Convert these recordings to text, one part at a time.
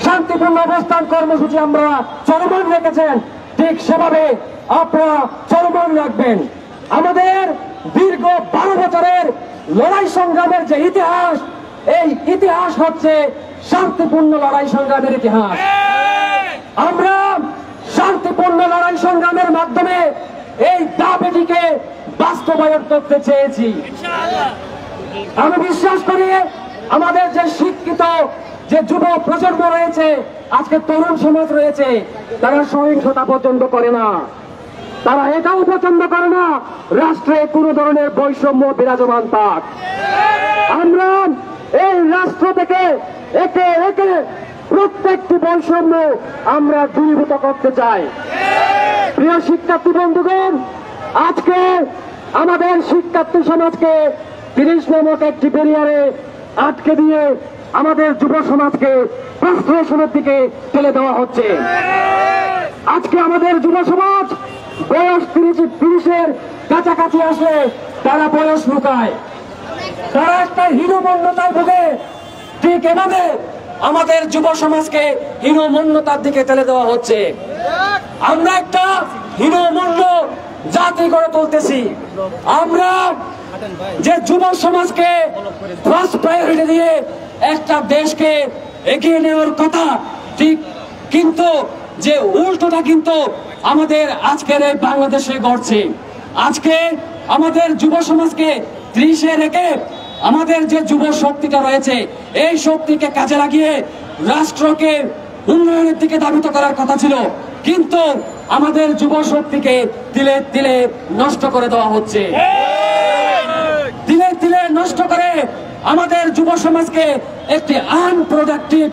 শান্তিপূর্ণ অবস্থান কর্মসূচি আমরা চলমান রেখেছেন, ঠিক সেভাবে আপনারা চলমান রাখবেন। আমাদের দীর্ঘ 12 বছরের লড়াই সংগ্রামের যে ইতিহাস, এই ইতিহাস হচ্ছে শান্তিপূর্ণ লড়াই সংগ্রামের ইতিহাস। আমরা শান্তিপূর্ণ লড়াই সংগ্রামের মাধ্যমে এই দাবিটিকে বাস্তবায়ন করতে চেয়েছি। আমি বিশ্বাস করি আমাদের যে শিক্ষিত যে যুব প্রজন্ম রয়েছে, আজকে তরুণ সমাজ রয়েছে, তারা সহিংসতা পছন্দ করে না, তারা এটাও পছন্দ করে না রাষ্ট্রে কোনো ধরনের বৈষম্য বিরাজমান থাক। আমরা এই রাষ্ট্র থেকে একে একে প্রত্যেকটি বৈষম্য আমরা দূরীভূত করতে চাই। প্রিয় শিক্ষার্থী বন্ধুগণ, আজকে আমাদের শিক্ষার্থী সমাজকে 30 নামক একটি ব্যারিয়ারে আটকে দিয়ে আমাদের যুব সমাজকে ফ্রাস্ট্রেশনের দিকে ঠেলে দেওয়া হচ্ছে। আজকে আমাদের যুব সমাজ বয়স 30-এর কাছাকাছি আসলে তারা বয়স লুকায়, তারা একটা হীনমন্যতায় ভোগে। ঠিক এভাবে আমাদের যুব সমাজকে হীনমন্যতার দিকে ঠেলে দেওয়া হচ্ছে। আমরা একটা হীনমন্য জাতি গড়ে তুলতেছি। আমরা যে যুব সমাজকে ফার্স্ট প্রায়োরিটি দিয়ে একটা দেশকে এগিয়ে নেওয়ার কথা, ঠিক কিন্তু যে উল্টোটা কিন্তু আমাদের আজকের এই বাংলাদেশে ঘটছে। আজকে আমাদের যুব সমাজকে 30-এ রেখে আমাদের যে যুব শক্তিটা রয়েছে, এই শক্তিকে কাজে লাগিয়ে রাষ্ট্রকে উন্নয়নের দিকে ধাবিত করার কথা ছিল, কিন্তু আমাদের যুব শক্তিকে তিলে তিলে নষ্ট করে দেওয়া হচ্ছে। তিলে তিলে নষ্ট করে আমাদের যুব সমাজকে একটি আনপ্রোডাক্টিভ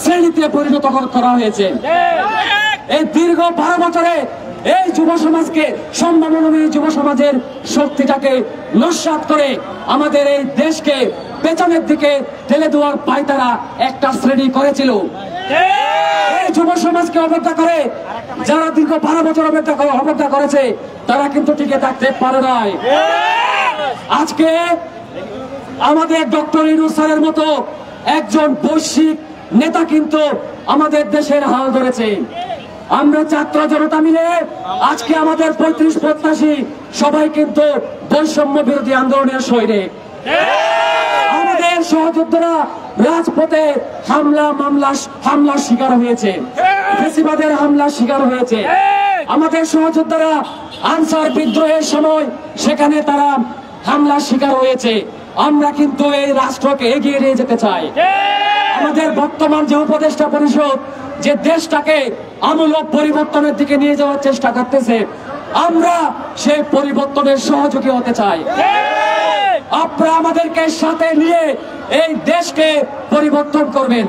শ্রেণীতে পরিণত করা হয়েছে। এই দীর্ঘ 12 বছরে এই যুব সমাজকে সম্ভাবনাময়ী যুব সমাজের শক্তিটাকে নস্যাৎ করে আমাদের এই দেশকে পেছনের দিকে ঠেলে দেওয়ার পায়তারা একটা শ্রেণী করেছিল। এই যুব সমাজকে অবজ্ঞা করে যারা দীর্ঘ 12 বছর অবজ্ঞা করেছে, তারা কিন্তু টিকে থাকতে পারে নাই। আজকে আমাদের ডক্টর ইউনূস স্যারের মতো একজন বৈশ্বিক নেতা কিন্তু আমাদের দেশের হাল ধরেছে। আমরা ছাত্র জনতা মিলে আজকে আমাদের 35-85 সবাই কিন্তু বৈষম্য বিরোধী আন্দোলনের সৈনিক। আমাদের সহযোদ্ধারা রাজপথে হামলার শিকার হয়েছে, ফ্যাসিবাদের হামলার শিকার হয়েছে। আমাদের সহযোদ্ধারা আনসার বিদ্রোহের সময় সেখানে তারা হামলার শিকার হয়েছে। আমরা কিন্তু এই রাষ্ট্রকে এগিয়ে নিয়ে যেতে চাই। আমাদের বর্তমান যে উপদেষ্টা পরিষদ যে দেশটাকে আমূলক পরিবর্তনের দিকে নিয়ে যাওয়ার চেষ্টা করতেছে, আমরা সেই পরিবর্তনের সহযোগী হতে চাই। আপনারা আমাদেরকে সাথে নিয়ে এই দেশকে পরিবর্তন করবেন।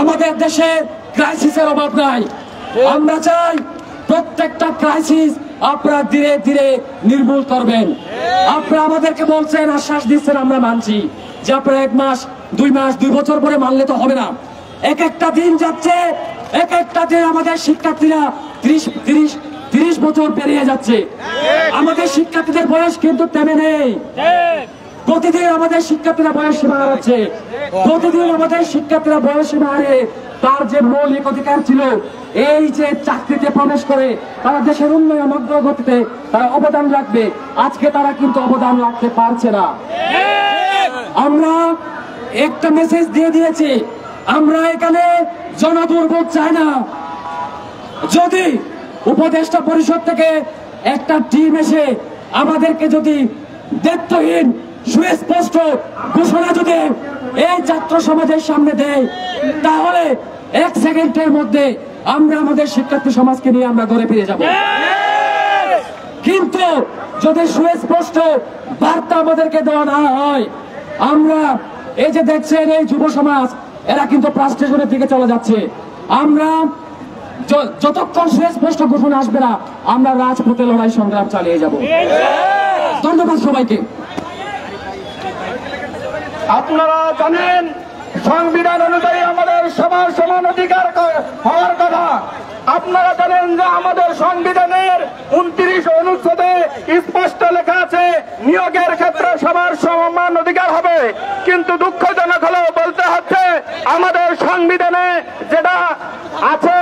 আমাদের দেশে ক্রাইসিসের অভাব নাই। আমরা চাই প্রত্যেকটা ক্রাইসিস আপনারা ধীরে ধীরে নির্মূল করবেন। আপনারা আমাদেরকে বলছেন, আশ্বাস দিচ্ছেন, আমরা মানছি যে আপনারা 1 মাস 2 মাস 2 বছর পরে মানলে তো হবে না। এক একটা দিন যাচ্ছে, এক একটা দিন আমাদের শিক্ষার্থীরা 30 বছর পেরিয়ে যাচ্ছে। আমাদের শিক্ষার্থীদের বয়স কিন্তু তেমন নেই। প্রতিদিন আমাদের শিক্ষার্থীরা বয়স সীমা হারাচ্ছে। প্রতিদিন আমাদের শিক্ষার্থীরা বয়স সীমা হারিয়ে তার যে মৌলিক অধিকার ছিল, এই যে চাকরিতে প্রবেশ করে তারা দেশের উন্নয়ন অগ্রগতিতে তারা অবদান রাখবে, আজকে তারা কিন্তু অবদান রাখতে পারছে না। আমরা একটা মেসেজ দিয়ে দিয়েছি, আমরা এখানে জনদুর্ভোগ চাই না। যদি উপদেষ্টা পরিষদ থেকে একটা টিম এসে আমাদেরকে যদি দায়িত্বহীন সুস্পষ্ট ঘোষণা যদি এই ছাত্র সমাজের সামনে দেয়, তাহলে 1 সেকেন্ডের মধ্যে আমরা আমাদের শিক্ষার্থী সমাজকে নিয়ে আমরা ঘরে ফিরে যাব। কিন্তু যদি সুস্পষ্ট বার্তা আমাদেরকে দেওয়া না হয়, আমরা এই যে দেখছেন এই যুব সমাজ এরা কিন্তু ফ্রাস্ট্রেশনের দিকে চলে যাচ্ছে। আমরা যতক্ষণ সুস্পষ্ট ঘোষণা আসবে না, আমরা রাজপথে লড়াই সংগ্রাম চালিয়ে যাব। ধন্যবাদ সবাইকে। আপনারা জানেন সংবিধান অনুযায়ী আমাদের সবার সমান অধিকার হওয়ার কথা। আপনারা জানেন যে আমাদের সংবিধানের 29 অনুচ্ছেদে স্পষ্ট লেখা আছে নিয়োগের ক্ষেত্রে সবার সমান অধিকার হবে। কিন্তু দুঃখজনক হলেও বলতে হচ্ছে আমাদের সংবিধানে আছে,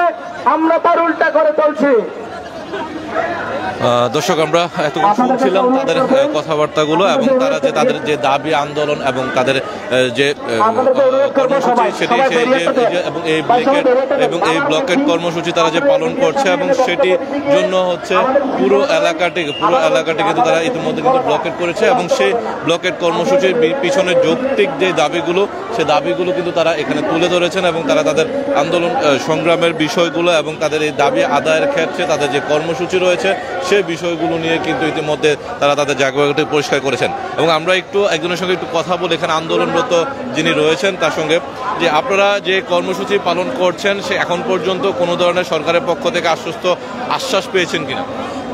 আমরা তার উল্টা করে চলছি। দর্শক, আমরা এতক্ষণ শুনছিলাম তাদের কথাবার্তাগুলো এবং তারা যে তাদের যে দাবি আন্দোলন এবং তাদের যে কর্মসূচি সেটি এবং এই ব্লকেট কর্মসূচি তারা যে পালন করছে এবং সেটির জন্য হচ্ছে পুরো এলাকাটি কিন্তু তারা ইতিমধ্যে কিন্তু ব্লকেট করেছে এবং সেই ব্লকেট কর্মসূচির পিছনে যৌক্তিক যে দাবিগুলো সে দাবিগুলো কিন্তু তারা এখানে তুলে ধরেছেন এবং তারা তাদের আন্দোলন সংগ্রামের বিষয়গুলো এবং তাদের এই দাবি আদায়ের ক্ষেত্রে তাদের যে কর্মসূচি রয়েছে সেই বিষয়গুলো নিয়ে কিন্তু ইতিমধ্যে তারা তাদের জায়গাটি পরিষ্কার করেছেন। এবং আমরা একজনের সঙ্গে একটু কথা বলে এখানে আন্দোলনরত যিনি রয়েছেন তার সঙ্গে, যে আপনারা যে কর্মসূচি পালন করছেন সে এখন পর্যন্ত কোনো ধরনের সরকারের পক্ষ থেকে আশ্বাস পেয়েছেন কিনা?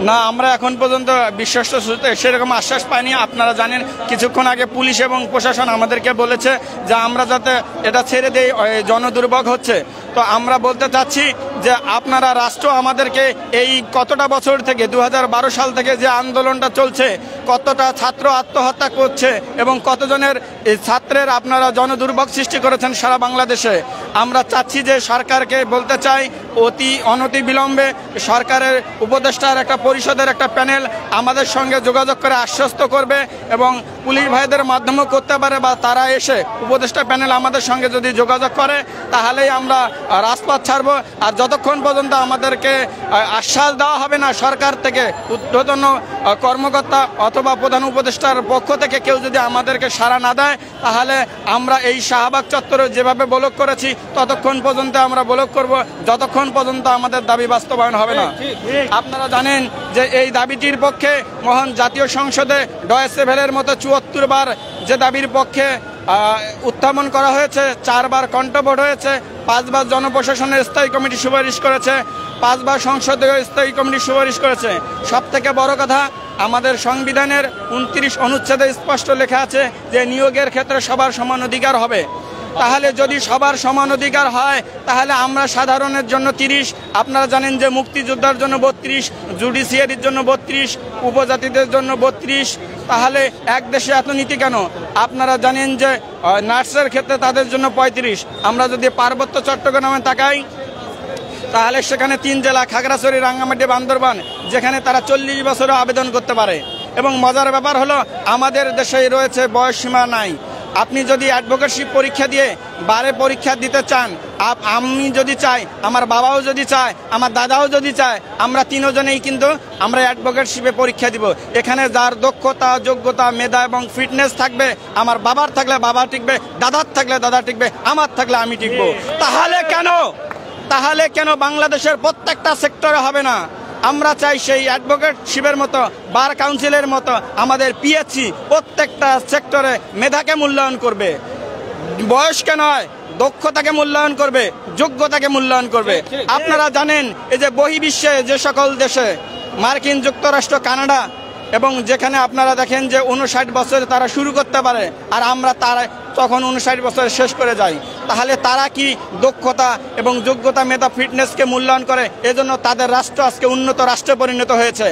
না, আমরা এখন পর্যন্ত বিশ্বস্ত সেরকম আশ্বাস পাইনি। আপনারা জানেন কিছুক্ষণ আগে পুলিশ এবং প্রশাসন আমাদেরকে বলেছে যে আমরা যাতে এটা ছেড়ে দেই, জনদুর্ভোগ হচ্ছে। তো আমরা বলতে চাচ্ছি যে আপনারা রাষ্ট্র আমাদেরকে এই কতটা বছর থেকে 2012 সাল থেকে যে আন্দোলনটা চলছে, কতটা ছাত্র আত্মহত্যা করছে এবং কতজনের ছাত্রের আপনারা জনদুর্ভোগ সৃষ্টি করেছেন সারা বাংলাদেশে। আমরা চাচ্ছি যে সরকারকে বলতে চাই অনতি বিলম্বে সরকারের উপদেষ্টার একটা পরিষদের একটা প্যানেল আমাদের সঙ্গে যোগাযোগ করে আশ্বস্ত করবে এবং পুলিশ ভাইদের মাধ্যমেও করতে পারে, বা তারা এসে উপদেষ্টা প্যানেল আমাদের সঙ্গে যদি যোগাযোগ করে তাহলেই আমরা রাজপথ ছাড়বো। আর যতক্ষণ পর্যন্ত আমাদেরকে আশ্বাস দেওয়া হবে না সরকার থেকে, ঊর্ধ্বতন কর্মকর্তা অথবা প্রধান উপদেষ্টার পক্ষ থেকে কেউ যদি আমাদেরকে সাড়া না দেয়, তাহলে আমরা এই শাহবাগ চত্বরে যেভাবে ব্লক করেছি ততক্ষণ পর্যন্ত আমরা ব্লক করব, যতক্ষণ পর্যন্ত আমাদের দাবি বাস্তবায়ন হবে না। আপনারা জানেন যে এই দাবিটির পক্ষে মহান জাতীয় সংসদে ডয়েচে ভেলের মতো 74 বার যে দাবির পক্ষে উত্থাপন করা হয়েছে, 4 বার কণ্ঠভোট হয়েছে, 5 বার জনপ্রশাসনের স্থায়ী কমিটি সুপারিশ করেছে, 5 বার সংসদীয় স্থায়ী কমিটি সুপারিশ করেছে। সব থেকে বড় কথা, আমাদের সংবিধানের 29 অনুচ্ছেদে স্পষ্ট লেখা আছে যে নিয়োগের ক্ষেত্রে সবার সমান অধিকার হবে। তাহলে যদি সবার সমান অধিকার হয় তাহলে আমরা সাধারণের জন্য 30, আপনারা জানেন যে মুক্তিযোদ্ধার জন্য 32, জুডিশিয়ারির জন্য 32, উপজাতিদের জন্য 32, তাহলে এক দেশে এত নীতি কেন? আপনারা জানেন যে নার্সের ক্ষেত্রে তাদের জন্য 35। আমরা যদি পার্বত্য চট্টগ্রামে তাকাই তাহলে সেখানে 3 জেলা খাগড়াছড়ি, রাঙ্গামাটি, বান্দরবান, যেখানে তারা 40 বছরও আবেদন করতে পারে। এবং মজার ব্যাপার হলো আমাদের দেশে রয়েছে বয়সসীমা নাই। আপনি যদি অ্যাডভোকেটশিপ পরীক্ষা দিয়ে বারে পরীক্ষা দিতে চান, আমি যদি চাই, আমার বাবাও যদি চায়, আমার দাদাও যদি চায়, আমরা 3 জনেই কিন্তু আমরা অ্যাডভোকেটশিপে পরীক্ষা দিব। এখানে যার দক্ষতা, যোগ্যতা, মেধা এবং ফিটনেস থাকবে, আমার বাবার থাকলে বাবা টিকবে, দাদার থাকলে দাদা টিকবে, আমার থাকলে আমি টিকবো। তাহলে কেন বাংলাদেশের প্রত্যেকটা সেক্টরে হবে না? আমরা চাই সেই অ্যাডভোকেটশিপের মতো, বার কাউন্সিলের মতো আমাদের পিএইচসি প্রত্যেকটা সেক্টরে মেধাকে মূল্যায়ন করবে, বয়সকে নয়, দক্ষতাকে মূল্যায়ন করবে, যোগ্যতাকে মূল্যায়ন করবে। আপনারা জানেন এই যে বহির্বিশ্বে যে সকল দেশে, মার্কিন যুক্তরাষ্ট্র, কানাডা, এবং যেখানে আপনারা দেখেন যে 59 বছরে তারা শুরু করতে পারে আর আমরা তারা তখন 59 বছরে শেষ করে যাই, তাহলে তারা কি দক্ষতা এবং যোগ্যতা, মেধা, ফিটনেসকে মূল্যায়ন করে? এজন্য তাদের রাষ্ট্র আজকে উন্নত রাষ্ট্রে পরিণত হয়েছে।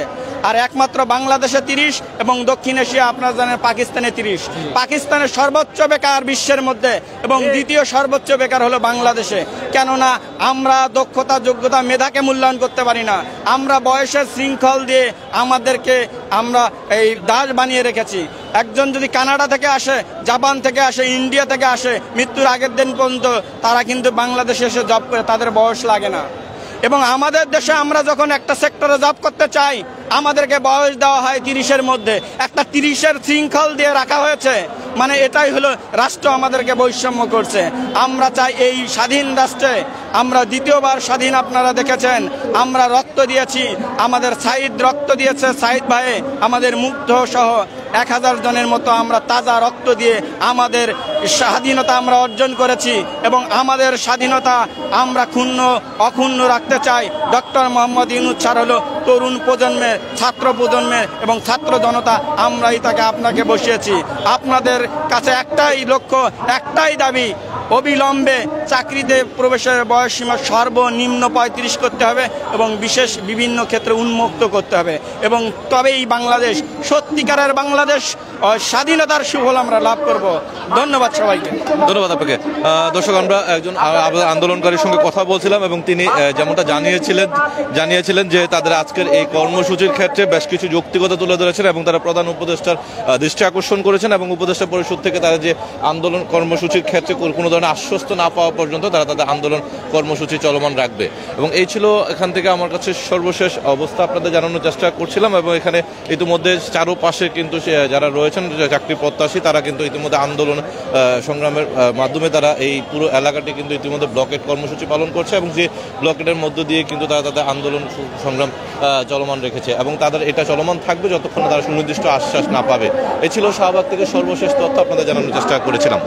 আর একমাত্র বাংলাদেশে 30 এবং দক্ষিণ এশিয়া আপনারা জানেন পাকিস্তানে 30। পাকিস্তানের সর্বোচ্চ বেকার বিশ্বের মধ্যে এবং দ্বিতীয় সর্বোচ্চ বেকার হলো বাংলাদেশে। কেননা আমরা দক্ষতা, যোগ্যতা, মেধাকে মূল্যায়ন করতে পারি না। আমরা বয়সের শৃঙ্খল দিয়ে আমাদেরকে আমরা এই দাস বানিয়ে রেখেছি। একজন যদি কানাডা থেকে আসে, জাপান থেকে আসে, ইন্ডিয়া থেকে আসে, মৃত্যুর আগের দিন পর্যন্ত তারা কিন্তু বাংলাদেশে এসে জব করে, তাদের বয়স লাগে না। এবং আমাদের দেশে আমরা যখন একটা সেক্টরে জব করতে চাই আমাদেরকে বয়স দেওয়া হয় 30-এর মধ্যে, একটা 30-এর শৃঙ্খল দিয়ে রাখা হয়েছে। মানে এটাই হলো রাষ্ট্র আমাদেরকে বৈষম্য করছে। আমরা চাই এই স্বাধীন রাষ্ট্রে, আমরা দ্বিতীয়বার স্বাধীন, আপনারা দেখেছেন আমরা রক্ত দিয়েছি, আমাদের সাইদ রক্ত দিয়েছে, সাইদ ভাই, আমাদের মুগ্ধ সহ 1000 জনের মতো আমরা তাজা রক্ত দিয়ে আমাদের স্বাধীনতা আমরা অর্জন করেছি এবং আমাদের স্বাধীনতা আমরা অক্ষুণ্ণ রাখতে চাই। ডক্টর মোহাম্মদ ইউনূস স্যার হলো তরুণ প্রজন্মের, ছাত্র প্রজন্মের এবং ছাত্র জনতা, আমরাই তাকে আপনাকে বসিয়েছি। আপনাদের কাছে একটাই লক্ষ্য, একটাই দাবি, অবিলম্বে চাকরিতে প্রবেশের বয়সসীমা সর্বনিম্ন 35 করতে হবে এবং বিশেষ বিভিন্ন ক্ষেত্রে উন্মুক্ত করতে হবে, এবং তবেই বাংলাদেশ সত্যিকারের বাংলাদেশ স্বাধীনতার সুফল আমরা লাভ করব। ধন্যবাদ সবাইকে। ধন্যবাদ আপনাকে। দর্শক, আমরা একজন আন্দোলনকারীর সঙ্গে কথা বলছিলাম এবং তিনি যেমনটা জানিয়েছিলেন যে তাদের আজকের এই কর্মসূচির ক্ষেত্রে বেশ কিছু যৌক্তিকতা তুলে ধরেছেন এবং তারা প্রধান উপদেষ্টার দৃষ্টি আকর্ষণ করেছেন এবং উপদেষ্টা পরিষদ থেকে তারা যে আন্দোলন কর্মসূচির ক্ষেত্রে কোনো ধরনের আশ্বস্ত না পাওয়া পর্যন্ত তারা তাদের আন্দোলন কর্মসূচি চলমান রাখবে। এবং এই ছিল এখান থেকে আমার কাছে সর্বশেষ অবস্থা আপনাদের জানানোর চেষ্টা করছিলাম। এবং এখানে ইতিমধ্যে চারোপাশে কিন্তু যারা রয়েছেন চাকরি প্রত্যাশী তারা কিন্তু ইতিমধ্যে আন্দোলন সংগ্রামের মাধ্যমে তারা এই পুরো এলাকাটি কিন্তু ইতিমধ্যে ব্লকেট কর্মসূচি পালন করছে এবং যে ব্লকেটের মধ্য দিয়ে কিন্তু তারা তাদের আন্দোলন সংগ্রাম চলমান রেখেছে এবং তাদের এটা চলমান থাকবে যতক্ষণ তারা সুনির্দিষ্ট আশ্বাস না পাবে। এ ছিল শাহবাগ থেকে সর্বশেষ তথ্য আপনাদের জানানোর চেষ্টা করেছিলাম।